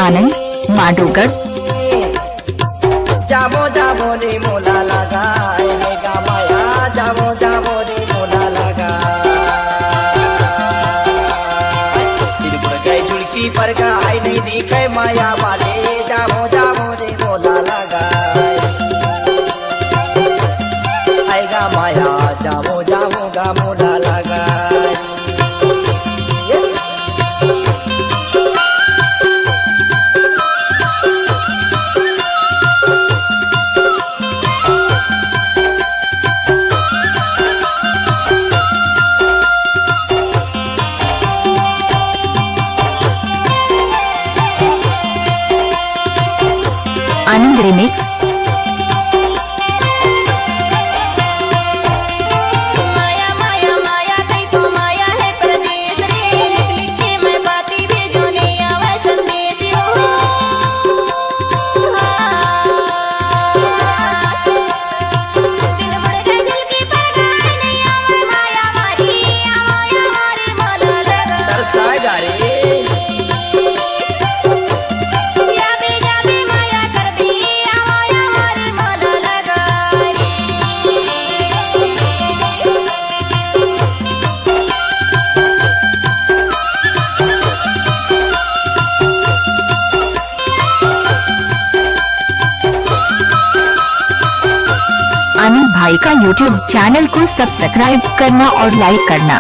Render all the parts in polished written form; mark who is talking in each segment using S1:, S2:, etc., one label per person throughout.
S1: आनंद माडोगढ़।
S2: जाबो जाबो रे मोला लगा गा माया, जाबो जाबो रे मोला लगा गए झुड़की पर गाय नहीं दिखे माया वाले, जाबो जाबो रे मोला लगा आएगा माया, जाबो जाबो गा मोला लगा।
S1: आनंद रिमिक्स।
S3: माया माया माया कई तो माया है प्रदेश रे, लिख लिख के मैं बाती भेजो ने आवे संदेश यो। दिन बढ़ गए दिल की पगाई नहीं आवे माया मारी, माया मारी मोला लगा
S2: तरसा जा रे
S1: आनंद भाई का यूट्यूब चैनल को सब्सक्राइब करना और लाइक करना।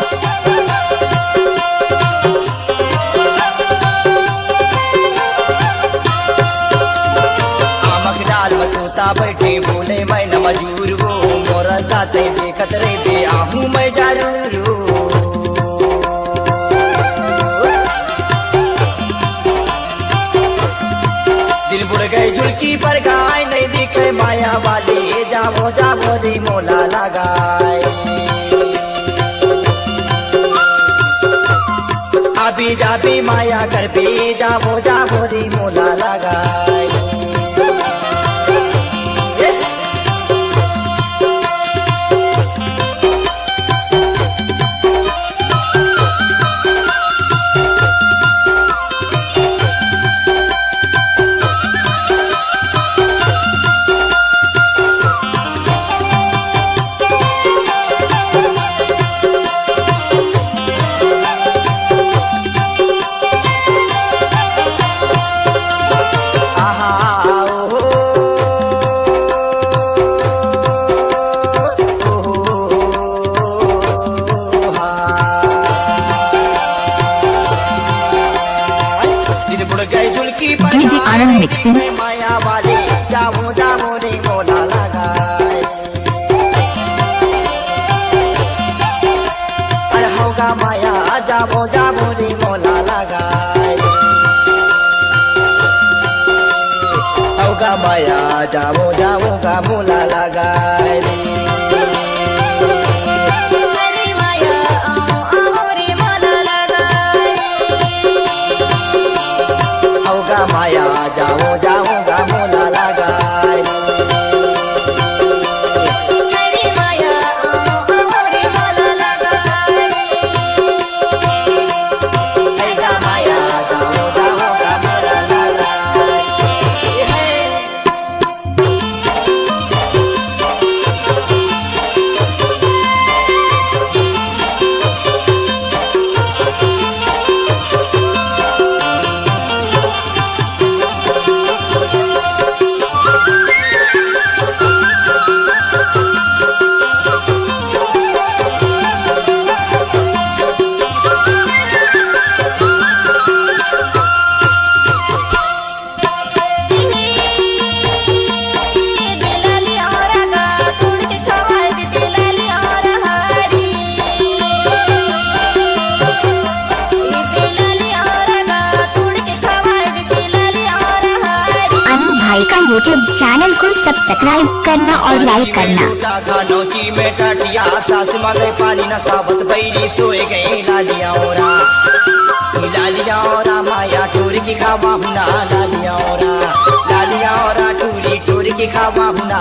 S2: आमक डाल बतूता बैठे बोले मैं न मजूर वो, मोर दाते देखत रे बे आहूँ मैं जरूर वो। दिल बुड़ गए झुड़की पर गाय नहीं दिखे माया वाले, जाबो जाबो रे मोला लगाए अभी जाबी माया कर पे, जाबो जाबो रे मोला लगाए।
S1: डीजे आनंद मिक्सिंग।
S2: माया वाले जाबो जाबो रे मोला लगाए अरे होगा माया, जाबो जाबो रे मोला लगाए होगा माया, जाबो जाबो गा मोला लगाए
S3: अरे माया आओ रे मोला लगा
S2: होगा माया, जाओ जाओ गा मोला लगाए
S3: अरे माया आओ रे मोला लगा
S2: होगा माया, जाओ जाओ गा मोला लगाए।
S1: यूट्यूब चैनल को सब्सक्राइब करना और लाइक करना।
S2: नौची में टाटिया सास मांगे पानी न साबत बैरी सोए गए लालिया ओरा माया टूर की खावा हुना लालिया ओरा टूरी टूर की खावा हुना